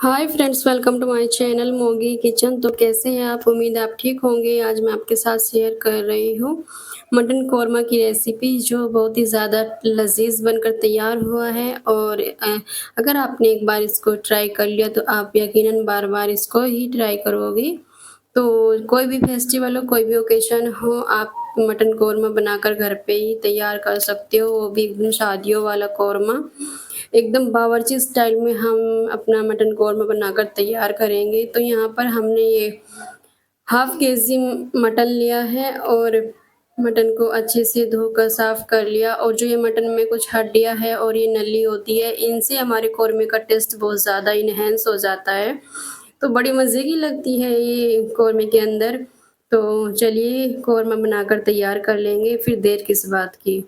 Hi friends, welcome to my channel Mogi kitchen. तो कैसे हैं आप? उम्मीद है आप ठीक होंगे। आज मैं आपके साथ शेयर कर रही हूँ मटन कौरमा की रेसिपी, जो बहुत ही ज़्यादा लजीज बनकर तैयार हुआ है। और अगर आपने एक बार इसको ट्राई कर लिया तो आप यकीनन बार बार इसको ही ट्राई करोगे। तो कोई भी फेस्टिवल हो, कोई भी ओकेशन हो, आप मटन कौरमा बनाकर घर पे ही तैयार कर सकते हो, वो भी एकदम शादियों वाला कौरमा। एकदम बावर्ची स्टाइल में हम अपना मटन कौरमा बनाकर तैयार करेंगे। तो यहाँ पर हमने ये हाफ केजी मटन लिया है और मटन को अच्छे से धोकर साफ कर लिया। और जो ये मटन में कुछ हड्डियाँ है और ये नली होती है, इनसे हमारे कौरमे का टेस्ट बहुत ज़्यादा इनहेंस हो जाता है, तो बड़ी मज़े की लगती है ये कौरमे के अंदर। तो चलिए कौरमा बनाकर तैयार कर लेंगे, फिर देर किस बात की।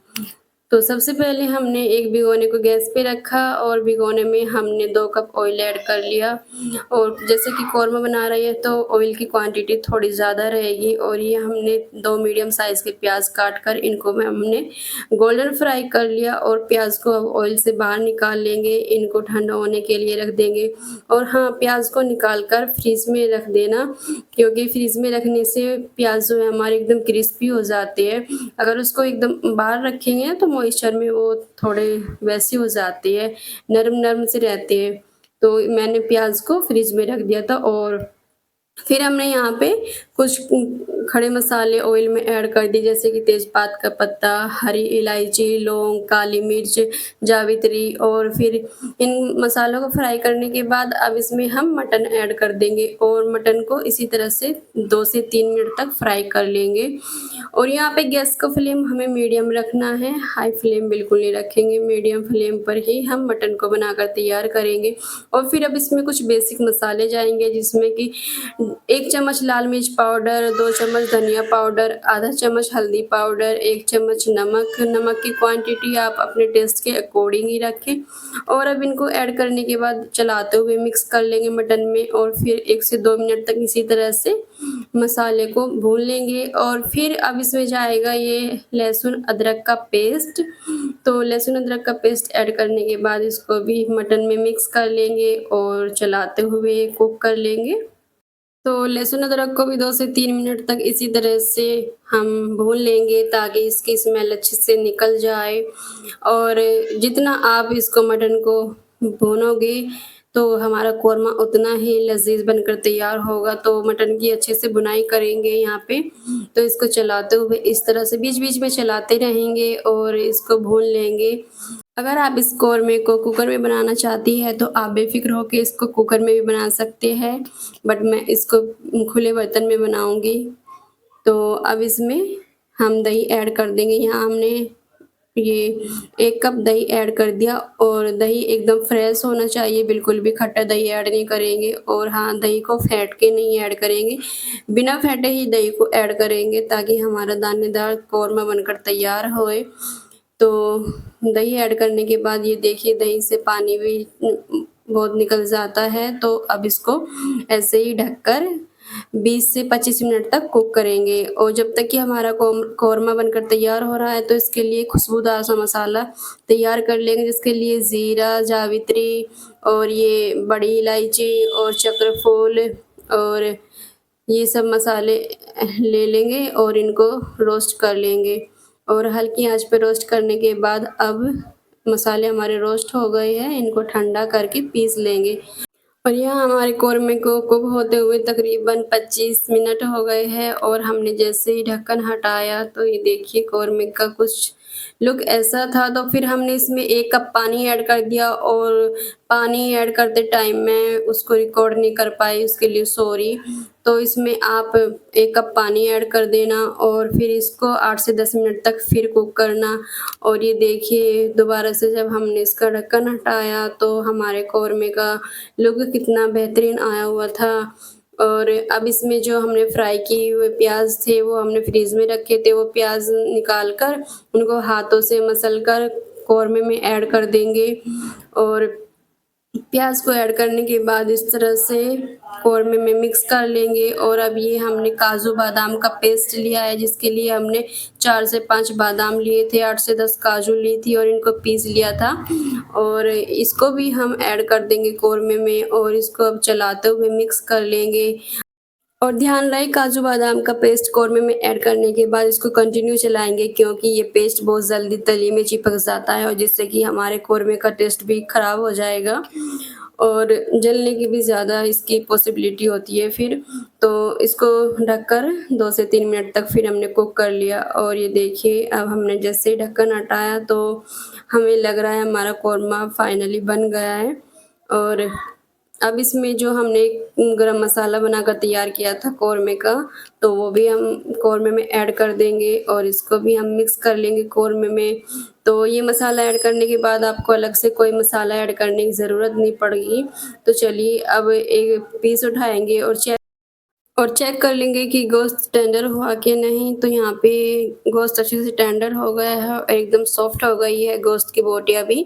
तो सबसे पहले हमने एक भिगोने को गैस पे रखा और भिगोने में हमने 2 कप ऑयल ऐड कर लिया। और जैसे कि कौरमा बना रही है तो ऑयल की क्वांटिटी थोड़ी ज़्यादा रहेगी। और ये हमने 2 मीडियम साइज़ के प्याज काट कर इनको में हमने गोल्डन फ्राई कर लिया। और प्याज को अब ऑयल से बाहर निकाल लेंगे, इनको ठंडा होने के लिए रख देंगे। और हाँ, प्याज को निकाल कर फ्रीज में रख देना, क्योंकि फ्रीज में रखने से प्याज जो है हमारे एकदम क्रिस्पी हो जाते हैं। अगर उसको एकदम बाहर रखेंगे तो मॉइस्चर में वो थोड़े वैसे हो जाते हैं, नरम-नरम से रहते हैं। तो मैंने प्याज को फ्रिज में रख दिया था। और फिर हमने यहाँ पे कुछ खड़े मसाले ऑयल में ऐड कर दिए, जैसे कि तेज़पात का पत्ता, हरी इलायची, लौंग, काली मिर्च, जावित्री। और फिर इन मसालों को फ्राई करने के बाद अब इसमें हम मटन ऐड कर देंगे और मटन को इसी तरह से 2 से 3 मिनट तक फ्राई कर लेंगे। और यहाँ पे गैस का फ्लेम हमें मीडियम रखना है, हाई फ्लेम बिल्कुल नहीं रखेंगे। मीडियम फ्लेम पर ही हम मटन को बनाकर तैयार करेंगे। और फिर अब इसमें कुछ बेसिक मसाले जाएंगे, जिसमें कि 1 चम्मच लाल मिर्च पाउडर, 2 चम्मच धनिया पाउडर, आधा चम्मच हल्दी पाउडर, 1 चम्मच नमक। नमक की क्वांटिटी आप अपने टेस्ट के अकॉर्डिंग ही रखें। और अब इनको ऐड करने के बाद चलाते हुए मिक्स कर लेंगे मटन में। और फिर 1 से 2 मिनट तक इसी तरह से मसाले को भून लेंगे। और फिर अब इसमें जाएगा ये लहसुन अदरक का पेस्ट। तो लहसुन अदरक का पेस्ट ऐड करने के बाद इसको भी मटन में मिक्स कर लेंगे और चलाते हुए कुक कर लेंगे। तो लहसुन अदरक को भी 2 से 3 मिनट तक इसी तरह से हम भून लेंगे, ताकि इसकी स्मेल अच्छे से निकल जाए। और जितना आप इसको मटन को भूनोगे तो हमारा कौरमा उतना ही लज़ीज़ बनकर तैयार होगा। तो मटन की अच्छे से भुनाई करेंगे यहाँ पे। तो इसको चलाते हुए इस तरह से बीच-बीच में चलाते रहेंगे और इसको भून लेंगे। अगर आप इस कौरमे को कुकर में बनाना चाहती हैं तो आप बेफ़िक्र होके इसको कुकर में भी बना सकते हैं, बट मैं इसको खुले बर्तन में बनाऊँगी। तो अब इसमें हम दही ऐड कर देंगे। यहाँ हमने ये 1 कप दही ऐड कर दिया। और दही एकदम फ्रेश होना चाहिए, बिल्कुल भी खट्टा दही ऐड नहीं करेंगे। और हाँ, दही को फेंट के नहीं ऐड करेंगे, बिना फेंटे ही दही को ऐड करेंगे, ताकि हमारा दानेदार कौरमा बनकर तैयार होए। तो दही ऐड करने के बाद ये देखिए दही से पानी भी बहुत निकल जाता है। तो अब इसको ऐसे ही ढककर 20 से 25 मिनट तक कुक करेंगे। और जब तक कि हमारा कौरमा बनकर तैयार हो रहा है तो इसके लिए खुशबूदार सा मसाला तैयार कर लेंगे, जिसके लिए ज़ीरा, जावित्री और ये बड़ी इलायची और चक्रफूल और ये सब मसाले ले लेंगे और इनको रोस्ट कर लेंगे। और हल्की आंच पे रोस्ट करने के बाद अब मसाले हमारे रोस्ट हो गए हैं, इनको ठंडा करके पीस लेंगे। और यहाँ हमारे कौरमे को कुक होते हुए तकरीबन 25 मिनट हो गए हैं। और हमने जैसे ही ढक्कन हटाया तो ये देखिए कौरमे का कुछ लुक ऐसा था। तो फिर हमने इसमें 1 कप पानी ऐड कर दिया। और पानी ऐड करते टाइम मैं उसको रिकॉर्ड नहीं कर पाई, उसके लिए सॉरी। तो इसमें आप 1 कप पानी ऐड कर देना और फिर इसको 8 से 10 मिनट तक फिर कुक करना। और ये देखिए दोबारा से जब हमने इसका ढक्कन हटाया तो हमारे कौरमे का लुक कितना बेहतरीन आया हुआ था। और अब इसमें जो हमने फ्राई किए हुए प्याज थे वो हमने फ्रीज में रखे थे, वो प्याज निकाल कर उनको हाथों से मसल कर कौरमे में ऐड कर देंगे। और प्याज को ऐड करने के बाद इस तरह से कौरमे में मिक्स कर लेंगे। और अब ये हमने काजू बादाम का पेस्ट लिया है, जिसके लिए हमने 4 से 5 बादाम लिए थे, 8 से 10 काजू ली थी और इनको पीस लिया था। और इसको भी हम ऐड कर देंगे कौरमे में और इसको अब चलाते हुए मिक्स कर लेंगे। और ध्यान रहे काजू बादाम का पेस्ट कौरमे में ऐड करने के बाद इसको कंटिन्यू चलाएँगे, क्योंकि ये पेस्ट बहुत जल्दी तली में चिपक जाता है और जिससे कि हमारे कौरमे का टेस्ट भी ख़राब हो जाएगा और जलने की भी ज़्यादा इसकी पॉसिबिलिटी होती है फिर। तो इसको ढककर 2 से 3 मिनट तक फिर हमने कुक कर लिया। और ये देखिए अब हमने जैसे ही ढक्कन हटाया तो हमें लग रहा है हमारा कौरमा फाइनली बन गया है। और अब इसमें जो हमने गरम मसाला बनाकर तैयार किया था कौरमे का, तो वो भी हम कौरमे में ऐड कर देंगे और इसको भी हम मिक्स कर लेंगे कौरमे में। तो ये मसाला ऐड करने के बाद आपको अलग से कोई मसाला ऐड करने की ज़रूरत नहीं पड़ेगी। तो चलिए अब एक पीस उठाएँगे और चेक कर लेंगे कि गोश्त टेंडर हुआ कि नहीं। तो यहाँ पे गोश्त अच्छे से टेंडर हो गया है और एकदम सॉफ्ट हो गई है गोश्त की बोटियाँ भी।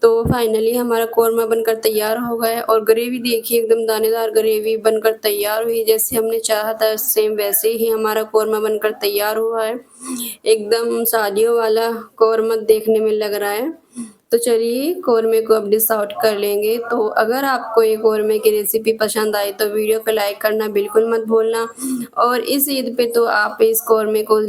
तो फाइनली हमारा कौरमा बनकर तैयार हो गया है और ग्रेवी देखिए एकदम दानेदार ग्रेवी बनकर तैयार हुई, जैसे हमने चाहा था सेम वैसे ही हमारा कौरमा बनकर तैयार हुआ है। एकदम शादियों वाला कौरमा देखने में लग रहा है। तो चलिए कौरमे को अब डिश आउट कर लेंगे। तो अगर आपको ये कौरमे की रेसिपी पसंद आई तो वीडियो को लाइक करना बिल्कुल मत भूलना और इस ईद पे तो आप इस कौरमे को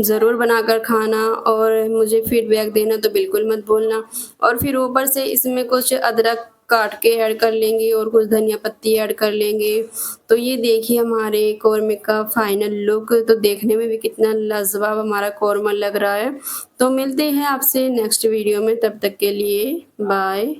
ज़रूर बनाकर खाना और मुझे फीडबैक देना तो बिल्कुल मत भूलना। और फिर ऊपर से इसमें कुछ अदरक काट के ऐड कर लेंगे और कुछ धनिया पत्ती ऐड कर लेंगे। तो ये देखिए हमारे कौरमे का फाइनल लुक, तो देखने में भी कितना लाजवाब हमारा कौरमा लग रहा है। तो मिलते हैं आपसे नेक्स्ट वीडियो में, तब तक के लिए बाय।